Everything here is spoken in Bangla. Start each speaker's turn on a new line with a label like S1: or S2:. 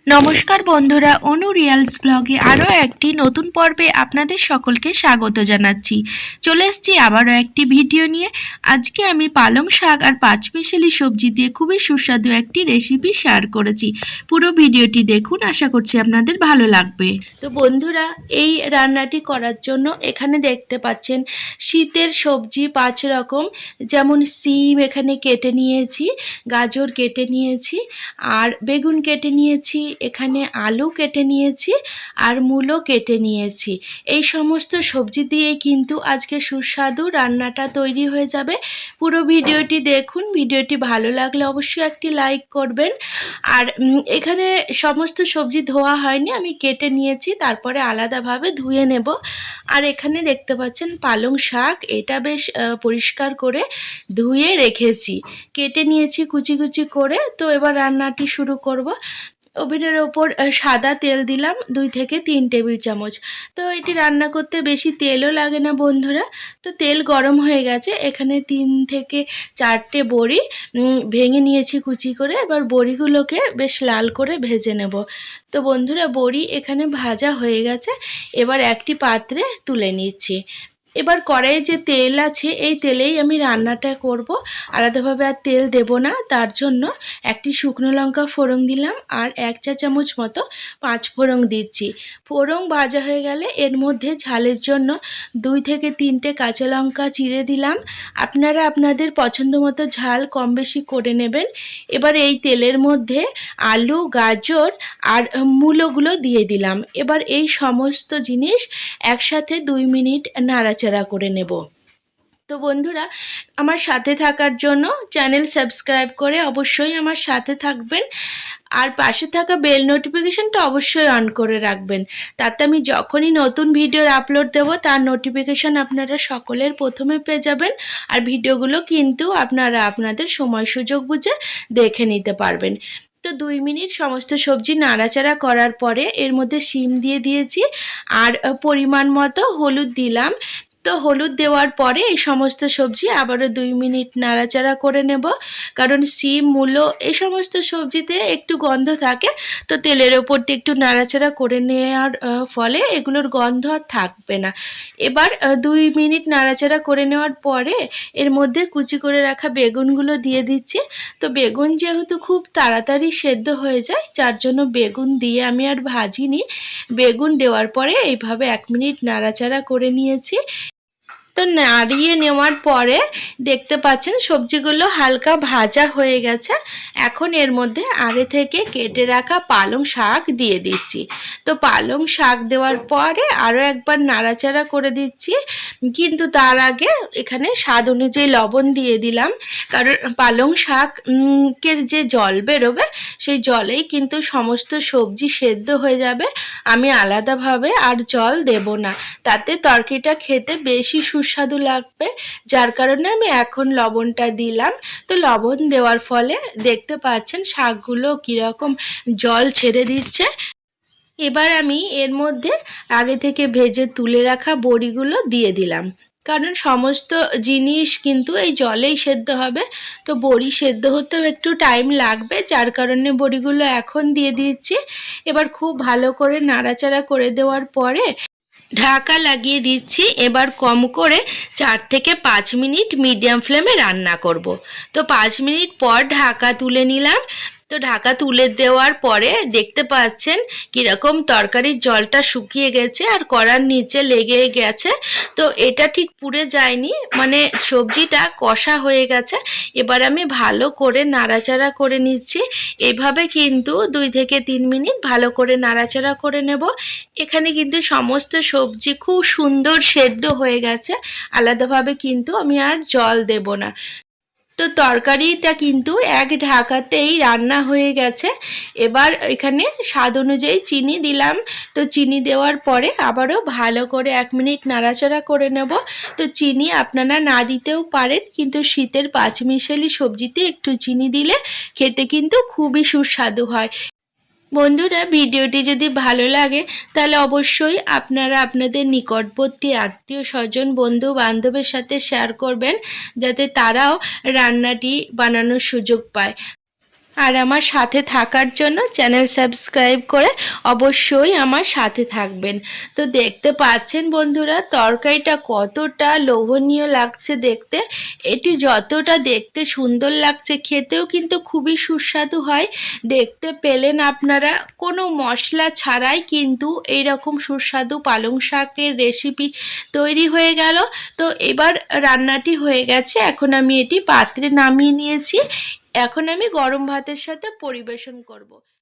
S1: নমস্কার বন্ধুরা, অনু রিয়ালস ব্লগে আরও একটি নতুন পর্বে আপনাদের সকলকে স্বাগত জানাচ্ছি। চলে এসেছি আবারও একটি ভিডিও নিয়ে। আজকে আমি পালং শাক আর পাঁচমিশালি সবজি দিয়ে খুবই সুস্বাদু একটি রেসিপি শেয়ার করেছি। পুরো ভিডিওটি দেখুন, আশা করছি আপনাদের ভালো লাগবে। তো বন্ধুরা, এই রান্নাটি করার জন্য এখানে দেখতে পাচ্ছেন শীতের সবজি 5 রকম, যেমন সিম এখানে কেটে নিয়েছি, গাজর কেটে নিয়েছি, আর বেগুন কেটে নিয়েছি, এখানে আলু কেটে নিয়েছি, আর মূলো কেটে নিয়েছি। এই সমস্ত সবজি দিয়ে কিন্তু আজকে সুস্বাদু রান্নাটা তৈরি হয়ে যাবে। পুরো ভিডিওটি দেখুন। ভিডিওটি ভালো লাগলে অবশ্যই একটি লাইক করবেন। আর এখানে সমস্ত সবজি ধোয়া হয়নি, আমি কেটে নিয়েছি, তারপরে আলাদাভাবে ধুয়ে নেব। আর এখানে দেখতে পাচ্ছেন পালং শাক, এটা বেশ পরিষ্কার করে ধুয়ে রেখেছি, কেটে নিয়েছি কুচি কুচি করে। তো এবার রান্নাটি শুরু করব। ওভেনের ওপর সাদা তেল দিলাম 2 থেকে 3 টেবিল চামচ। তো এটি রান্না করতে বেশি তেলও লাগে না বন্ধুরা। তো তেল গরম হয়ে গেছে, এখানে 3 থেকে 4টে বড়ি ভেঙে নিয়েছি কুচি করে। এবার বড়িগুলোকে বেশ লাল করে ভেজে নেব। তো বন্ধুরা, বড়ি এখানে ভাজা হয়ে গেছে, এবার একটি পাত্রে তুলে নিচ্ছি। এবার কড়াইয়ে যে তেল আছে, এই তেলেই আমি রান্নাটা করব, আলাদাভাবে আর তেল দেব না। তার জন্য একটি শুকনো লঙ্কা ফোড়ন দিলাম, আর 1 চা চামচ মতো 5 ফোড়ন দিচ্ছি। ফোড়ন ভাজা হয়ে গেলে এর মধ্যে ঝালের জন্য 2 থেকে 3টে কাঁচা লঙ্কা চিড়ে দিলাম। আপনারা আপনাদের পছন্দ মতো ঝাল কম বেশি করে নেবেন। এবার এই তেলের মধ্যে আলু, গাজর আর মূলোগুলো দিয়ে দিলাম। এবার এই সমস্ত জিনিস একসাথে 2 মিনিট নাড়াচাড়া করে নেব। তো বন্ধুরা, আমার সাথে থাকার জন্য চ্যানেল সাবস্ক্রাইব করে অবশ্যই আমার সাথে থাকবেন, আর পাশে থাকা বেল নোটিফিকেশনটা অবশ্যই অন করে রাখবেন। তাতে আমি যখনই নতুন ভিডিও আপলোড দেব তার নোটিফিকেশন আপনারা সকলের প্রথমে পেয়ে যাবেন। আর ভিডিওগুলো কিন্তু আপনারা আপনাদের সময় সুযোগ বুঝে দেখে নিতে পারবেন। তো 2 মিনিট সমস্ত সবজি নাড়াচাড়া করার পরে এর মধ্যে শিম দিয়ে দিয়েছি, আর পরিমাণ মতো হলুদ দিলাম। তো হলুদ দেওয়ার পরে এই সমস্ত সবজি আবারও 2 মিনিট নাড়াচাড়া করে নেব। কারণ শিম, মূলো এই সমস্ত সবজিতে একটু গন্ধ থাকে, তো তেলের ওপর দিয়ে একটু নাড়াচাড়া করে নেওয়ার ফলে এগুলোর গন্ধ আর থাকবে না। এবার 2 মিনিট নাড়াচাড়া করে নেওয়ার পরে এর মধ্যে কুচি করে রাখা বেগুনগুলো দিয়ে দিচ্ছি। তো বেগুন যেহেতু খুব তাড়াতাড়ি সেদ্ধ হয়ে যায়, যার জন্য বেগুন দিয়ে আমি আর ভাজিনি। বেগুন দেওয়ার পরে এইভাবে 1 মিনিট নাড়াচাড়া করে নিয়েছি। তো নাড়িয়ে নেওয়ার পরে দেখতে পাচ্ছেন সবজিগুলো হালকা ভাজা হয়ে গেছে। এখন এর মধ্যে আগে থেকে কেটে রাখা পালং শাক দিয়ে দিচ্ছি। তো পালং শাক দেওয়ার পরে আরও একবার নাড়াচাড়া করে দিচ্ছি, কিন্তু তার আগে এখানে স্বাদ অনুযায়ী লবণ দিয়ে দিলাম। কারণ পালং শাকের যে জল বেরোবে, সেই জলেই কিন্তু সমস্ত সবজি সেদ্ধ হয়ে যাবে। আমি আলাদাভাবে আর জল দেব না, তাতে তরকারিটা খেতে বেশি সুস্বাদু লাগবে। যার কারণে আমি এখন লবণটা দিলাম। তো লবণ দেওয়ার ফলে দেখতে পাচ্ছেন শাকগুলো কীরকম জল ছেড়ে দিচ্ছে। এবার আমি এর মধ্যে আগে থেকে ভেজে তুলে রাখা বড়িগুলো দিয়ে দিলাম। কারণ সমস্ত জিনিস কিন্তু এই জলেই সেদ্ধ হবে, তো বড়ি সেদ্ধ হতেও একটু টাইম লাগবে, যার কারণে বড়িগুলো এখন দিয়ে দিচ্ছি। এবার খুব ভালো করে নাড়াচাড়া করে দেওয়ার পরে ঢাকা লাগিয়ে দিচ্ছি। এবার কম করে 4 থেকে 5 মিনিট মিডিয়াম ফ্লেমে রান্না করব। তো 5 মিনিট পর ঢাকা তুলে নিলাম। তো ঢাকা তুলে দেওয়ার পরে দেখতে পাচ্ছেন কীরকম তরকারির জলটা শুকিয়ে গেছে আর কড়ার নিচে লেগে গেছে। তো এটা ঠিক পুড়ে যায়নি, মানে সবজিটা কষা হয়ে গেছে। এবার আমি ভালো করে নাড়াচাড়া করে নিচ্ছি। এভাবে কিন্তু 2 থেকে 3 মিনিট ভালো করে নাড়াচাড়া করে নেব। এখানে কিন্তু সমস্ত সবজি খুব সুন্দর সেদ্ধ হয়ে গেছে, আলাদাভাবে কিন্তু আমি আর জল দেব না। তো তরকারিটা কিন্তু এক ঢাকাতেই রান্না হয়ে গেছে। এবার এখানে স্বাদ অনুযায়ী চিনি দিলাম। তো চিনি দেওয়ার পরে আবারও ভালো করে 1 মিনিট নাড়াচাড়া করে নেব। তো চিনি আপনারা না দিতেও পারেন, কিন্তু শীতের পাঁচমিশালি সবজিতে একটু চিনি দিলে খেতে কিন্তু খুবই সুস্বাদু হয়। বন্ধুরা, ভিডিওটি যদি ভালো লাগে তাহলে অবশ্যই আপনারা আপনাদের নিকটবর্তী আত্মীয় স্বজন, বন্ধু বান্ধবের সাথে শেয়ার করবেন, যাতে তারাও রান্নাটি বানানোর সুযোগ পায়। আর আমার সাথে থাকার জন্য চ্যানেল সাবস্ক্রাইব করে অবশ্যই আমার সাথে থাকবেন। তো দেখতে পাচ্ছেন বন্ধুরা, তরকারিটা কতটা লোভনীয় লাগছে দেখতে। এটি যতটা দেখতে সুন্দর লাগছে, খেতেও কিন্তু খুবই সুস্বাদু হয়। দেখতে পেলেন আপনারা, কোনো মশলা ছাড়াই কিন্তু এইরকম সুস্বাদু পালং শাকের রেসিপি তৈরি হয়ে গেল। তো এবার রান্নাটি হয়ে গেছে, এখন আমি এটি পাত্রে নামিয়ে নিয়েছি। এখন আমি গরম ভাতের সাথে পরিবেশন করব।